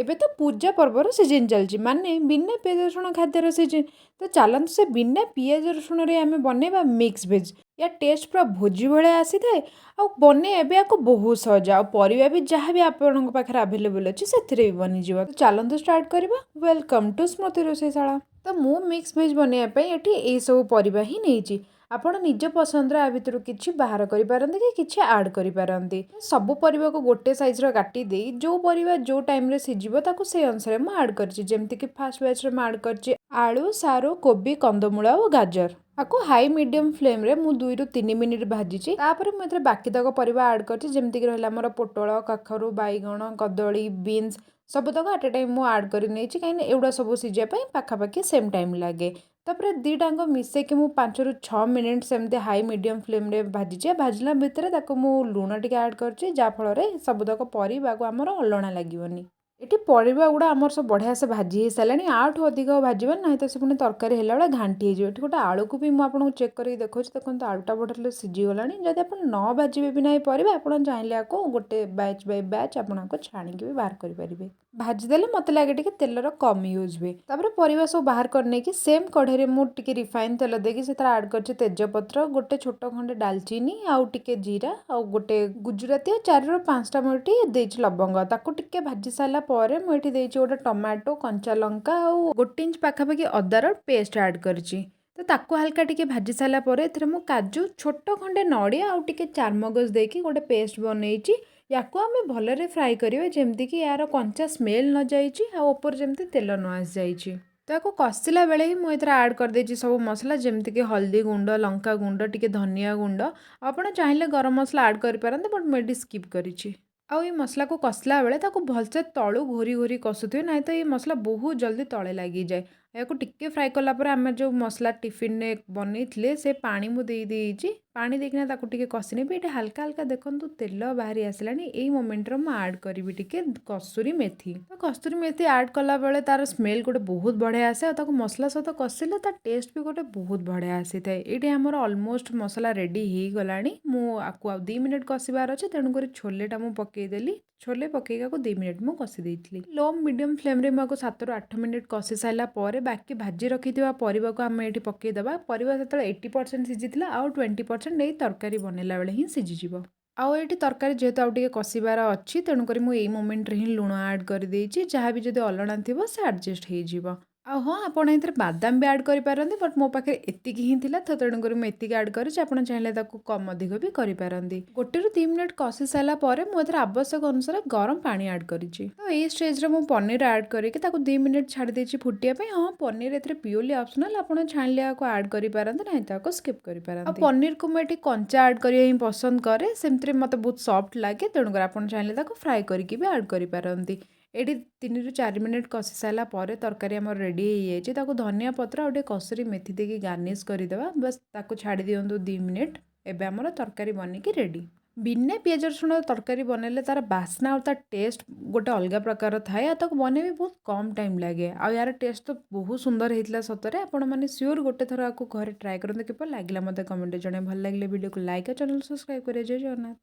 ଏବେ ତ ପୂଜା ପର୍ବର ସିଜନ୍ ଚାଲିଛି ମାନେ ବିନା ପିଆଜ ରସୁଣ ଖାଦ୍ୟର ସିଜନ୍। ତ ଚାଲନ୍ତୁ ସେ ବିନା ପିଆଜ ରସୁଣରେ ଆମେ ବନେଇବା ମିକ୍ସ ଭେଜ୍। ୟା ଟେଷ୍ଟ ପୁରା ଭୋଜି ଭଳିଆ ଆସିଥାଏ ଆଉ ବନେଇବା ବି ୟାକୁ ବହୁତ ସହଜ। ଆଉ ପରିବା ବି ଯାହା ବି ଆପଣଙ୍କ ପାଖରେ ଆଭେଲେବୁଲ୍ ଅଛି ସେଥିରେ ବି ବନିଯିବ। ତ ଚାଲନ୍ତୁ ଷ୍ଟାର୍ଟ କରିବା। ୱେଲକମ୍ ଟୁ ସ୍ମୃତି ରୋଷେଇଶାଳା। ତ ମୁଁ ମିକ୍ସ ଭେଜ୍ ବନେଇବା ପାଇଁ ଏଠି ଏଇସବୁ ପରିବା ହିଁ ନେଇଛି। ଆପଣ ନିଜ ପସନ୍ଦର ଆ ଭିତରୁ କିଛି ବାହାର କରିପାରନ୍ତି କି କିଛି ଆଡ଼୍ କରିପାରନ୍ତି। ସବୁ ପରିବାକୁ ଗୋଟେ ସାଇଜ୍ର କାଟି ଦେଇ ଯେଉଁ ପରିବା ଯେଉଁ ଟାଇମ୍ରେ ସିଝିବ ତାକୁ ସେଇ ଅନୁସାରେ ମୁଁ ଆଡ଼୍ କରିଛି। ଯେମିତିକି ଫାଷ୍ଟ ବ୍ୟାଚ୍ରେ ମୁଁ ଆଡ଼୍ କରିଛି ଆଳୁ, ସାରୁ, କୋବି, କନ୍ଦମୂଳ ଆଉ ଗାଜର। ଆକୁ ହାଇ ମିଡ଼ିୟମ୍ ଫ୍ଲେମ୍ରେ ମୁଁ 2ରୁ 3 ମିନିଟ୍ ଭାଜିଛି। ତାପରେ ମୁଁ ଏଥିରେ ବାକି ତକ ପରିବା ଆଡ଼୍ କରିଛି। ଯେମିତିକି ରହିଲା ଆମର ପୋଟଳ, କଖାରୁ, ବାଇଗଣ, କଦଳୀ, ବିନ୍ସ ସବୁତକ ଆଟ୍ ଏ ଟାଇମ୍ ମୁଁ ଆଡ଼୍ କରି ନେଇଛି। କାହିଁକିନା ଏଗୁଡ଼ା ସବୁ ସିଝିବା ପାଇଁ ପାଖାପାଖି ସେମ୍ ଟାଇମ୍ ଲାଗେ। ତାପରେ ଦୁଇଟାଙ୍କ ମିଶେଇକି ମୁଁ 5ରୁ 6 ମିନିଟ୍ ସେମିତି ହାଇ ମିଡ଼ିୟମ୍ ଫ୍ଲେମ୍ରେ ଭାଜିଛି। ଭାଜିଲା ଭିତରେ ତାକୁ ମୁଁ ଲୁଣ ଟିକେ ଆଡ଼୍ କରିଛି, ଯାହାଫଳରେ ସବୁତକ ପରିବାକୁ ଆମର ଅଲଣା ଲାଗିବନି। ଏଠି ପରିବା ଗୁଡ଼ା ଆମର ସବୁ ବଢ଼ିଆ ସେ ଭାଜି ହେଇସାରିଲାଣି। ଆଠୁ ଅଧିକ ଭାଜିବନି, ନାହିଁ ତ ସେ ପୁଣି ତରକାରୀ ହେଲା ବେଳେ ଘାଣ୍ଟି ହେଇଯିବ। ଏଠି ଗୋଟେ ଆଳୁକୁ ବି ମୁଁ ଆପଣଙ୍କୁ ଚେକ୍ କରିକି ଦେଖାଉଛି। ଦେଖନ୍ତୁ ଆଳୁଟା ବଢ଼ିଆ ସିଝିଗଲାଣି। ଯଦି ଆପଣ ନ ଭାଜିବେ ବି ନାହିଁ ପରିବା, ଆପଣ ଚାହିଁଲେ ଆକୁ ଗୋଟେ ବ୍ୟାଚ୍ ବାଇ ବ୍ୟାଚ୍ ଆପଣ ଆକୁ ଛାଣିକି ବି ବାହାର କରିପାରିବେ। ଭାଜିଦେଲେ ମୋତେ ଲାଗେ ଟିକେ ତେଲର କମ୍ ୟୁଜ୍ ହୁଏ। ତାପରେ ପରିବା ସବୁ ବାହାର କରି ନେଇକି ସେମ୍ କଢ଼େଇରେ ମୁଁ ଟିକେ ରିଫାଇନ୍ ତେଲ ଦେଇକି ସେଥିରେ ଆଡ଼୍ କରିଛି ତେଜପତ୍ର, ଗୋଟେ ଛୋଟ ଖଣ୍ଡେ ଡାଲଚିନି ଆଉ ଟିକେ ଜିରା ଆଉ ଗୋଟେ ଗୁଜୁରାତି ଆଉ 4ରୁ 5ଟା ମୁଁ ଏଠି ଦେଇଛି ଲବଙ୍ଗ। ତାକୁ ଟିକେ ଭାଜି ସାରିଲା ପରେ ମୁଁ ଏଠି ଦେଇଛି ଗୋଟେ ଟମାଟୋ, କଞ୍ଚା ଲଙ୍କା ଆଉ 1 ଇଞ୍ଚ ପାଖାପାଖି ଅଦାର ପେଷ୍ଟ ଆଡ଼୍ କରିଛି। ତ ତାକୁ ହାଲକା ଟିକେ ଭାଜି ସାରିଲା ପରେ ଏଥିରେ ମୁଁ କାଜୁ, ଛୋଟ ଖଣ୍ଡେ ନଡ଼ିଆ ଆଉ ଟିକେ ଚାରମଗଜ ଦେଇକି ଗୋଟେ ପେଷ୍ଟ ବନେଇଛି। ୟାକୁ ଆମେ ଭଲରେ ଫ୍ରାଏ କରିବା ଯେମିତିକି ୟାର କଞ୍ଚା ସ୍ମେଲ୍ ନ ଯାଇଛି ଆଉ ଉପରେ ଯେମିତି ତେଲ ନ ଆସିଯାଇଛି। ତ ୟାକୁ କଷିଲା ବେଳେ ହିଁ ମୁଁ ଏଥିରେ ଆଡ଼୍ କରିଦେଇଛି ସବୁ ମସଲା ଯେମିତିକି ହଳଦୀ ଗୁଣ୍ଡ, ଲଙ୍କା ଗୁଣ୍ଡ, ଟିକେ ଧନିଆ ଗୁଣ୍ଡ। ଆପଣ ଚାହିଁଲେ ଗରମ ମସଲା ଆଡ଼୍ କରିପାରନ୍ତି, ବଟ୍ ମୁଁ ଏଠି ସ୍କିପ୍ କରିଛି। ଆଉ ଏଇ ମସଲାକୁ କଷିଲା ବେଳେ ତାକୁ ଭଲସେ ତଳୁ ଘୋରି ଘୋରି କଷୁଥିବେ, ନାହିଁ ତ ଏଇ ମସଲା ବହୁତ ଜଲ୍ଦି ତଳେ ଲାଗିଯାଏ। ଏହାକୁ ଟିକେ ଫ୍ରାଏ କଲା ପରେ ଆମେ ଯେଉଁ ମସଲା ଟିଫିନରେ ବନେଇଥିଲେ ସେ ପାଣି ମୁଁ ଦେଇଛି। ପାଣି ଦେଇକିନା ତାକୁ ଟିକେ କଷି ନେବି। ଏଠି ହାଲକା ହାଲକା ଦେଖନ୍ତୁ ତେଲ ବାହାରି ଆସିଲାଣି। ଏଇ ମୋମେଣ୍ଟରେ ମୁଁ ଆଡ଼୍ କରିବି ଟିକେ କସ୍ତୁରୀ ମେଥି। ତ କସ୍ତୁରୀ ମେଥି ଆଡ଼୍ କଲାବେଳେ ତାର ସ୍ମେଲ୍ ଗୋଟେ ବହୁତ ବଢ଼ିଆ ଆସେ ଆଉ ତାକୁ ମସଲା ସହିତ କଷିଲେ ତା ଟେଷ୍ଟ ବି ଗୋଟେ ବହୁତ ବଢ଼ିଆ ଆସିଥାଏ। ଏଇଠି ଆମର ଅଲମୋଷ୍ଟ ମସଲା ରେଡ଼ି ହେଇଗଲାଣି। ମୁଁ ଆକୁ ଆଉ 2 ମିନିଟ୍ କଷିବାର ଅଛି, ତେଣୁକରି ଛୋଲେଟା ମୁଁ ପକେଇଦେଲି। ଛୋଲେ ପକେଇକି ଆକୁ 2 ମିନିଟ୍ ମୁଁ କଷି ଦେଇଥିଲି। ଲୋ ମିଡ଼ିୟମ୍ ଫ୍ଲେମ୍ରେ ମୁଁ ଆକୁ 7ରୁ 8 ମିନିଟ୍ କଷି ସାରିଲା ପରେ ବାକି ଭାଜି ରଖିଥିବା ପରିବାକୁ ଆମେ ଏଠି ପକେଇଦେବା। ପରିବା ସେତେବେଳେ 80% ସିଝିଥିଲା, ଆଉ 20% ଏଇ ତରକାରୀ ବନେଇଲା ବେଳେ ହିଁ ସିଝିଯିବ। ଆଉ ଏଇଠି ତରକାରୀ ଯେହେତୁ ଆଉ ଟିକେ କଷିବାର ଅଛି, ତେଣୁକରି ମୁଁ ଏଇ ମୋମେଣ୍ଟରେ ହିଁ ଲୁଣ ଆଡ଼୍ କରିଦେଇଛି। ଯାହା ବି ଯଦି ଅଲଣା ଥିବ ସେ ଆଡ଼ଜଷ୍ଟ ହେଇଯିବ। ଆଉ ହଁ, ଆପଣ ଏଥିରେ ବାଦାମ ବି ଆଡ଼୍ କରିପାରନ୍ତି, ବଟ୍ ମୋ ପାଖରେ ଏତିକି ହିଁ ଥିଲା ତ ତେଣୁକରି ମୁଁ ଏତିକି ଆଡ଼୍ କରିଛି। ଆପଣ ଚାହିଁଲେ ତାକୁ କମ୍ ଅଧିକ ବି କରିପାରନ୍ତି। 1ରୁ 2 ମିନିଟ୍ କଷି ସାରିଲା ପରେ ମୁଁ ଏଥିରେ ଆବଶ୍ୟକ ଅନୁସାରେ ଗରମ ପାଣି ଆଡ଼୍ କରିଛି। ତ ଏଇ ଷ୍ଟେଜ୍ରେ ମୁଁ ପନିର ଆଡ଼୍ କରିକି ତାକୁ 2 ମିନିଟ୍ ଛାଡ଼ି ଦେଇଛି ଫୁଟିବା ପାଇଁ। ହଁ, ପନିର ଏଥିରେ ପିଓରଲି ଅପସନାଲ୍, ଆପଣ ଚାହିଁଲେ ଆକୁ ଆଡ଼୍ କରିପାରନ୍ତି, ନାହିଁ ତ ଆକୁ ସ୍କିପ୍ କରିପାରନ୍ତି। ଆଉ ପନିରକୁ ମୁଁ ଏଠି କଞ୍ଚା ଆଡ଼୍ କରିବା ହିଁ ପସନ୍ଦ କରେ, ସେମିତିରେ ମୋତେ ବହୁତ ସଫ୍ଟ ଲାଗେ। ତେଣୁକରି ଆପଣ ଚାହିଁଲେ ତାକୁ ଫ୍ରାଏ କରିକି ବି ଆଡ଼୍ କରିପାରନ୍ତି। ଏଠି 3ରୁ 4 ମିନିଟ୍ କଷି ସାରିଲା ପରେ ତରକାରୀ ଆମର ରେଡ଼ି ହେଇଯାଇଛି। ତାକୁ ଧନିଆ ପତ୍ର ଆଉ ଟିକେ କସ୍ତୁରୀ ମେଥି ଦେଇକି ଗାର୍ନିସ୍ କରିଦେବା। ବାସ୍ ତାକୁ ଛାଡ଼ି ଦିଅନ୍ତୁ 2 ମିନିଟ୍। ଏବେ ଆମର ତରକାରୀ ବନିକି ରେଡ଼ି। ବିନା ପିଆଜ ରସୁଣ ତରକାରୀ ବନେଇଲେ ତାର ବାସ୍ନା ଆଉ ତା ଟେଷ୍ଟ ଗୋଟେ ଅଲଗା ପ୍ରକାର ଥାଏ। ଆଉ ତାକୁ ବନେଇବା ବହୁତ କମ୍ ଟାଇମ୍ ଲାଗେ। ଆଉ ୟାର ଟେଷ୍ଟ ତ ବହୁତ ସୁନ୍ଦର ହେଇଥିଲା ସତରେ। ଆପଣମାନେ ସିଓର ଗୋଟେ ଥର ଆକୁ ଘରେ ଟ୍ରାଏ କରନ୍ତୁ। କିପରି ଲାଗିଲା ମୋତେ କମେଣ୍ଟରେ ଜଣାଇବେ। ଭଲ ଲାଗିଲେ ଭିଡ଼ିଓକୁ ଲାଇକ୍ ଆଉ ଚ୍ୟାନେଲ୍ ସବସ୍କ୍ରାଇବ୍ କରିବେ। ଜୟ ଜଗନ୍ନାଥ।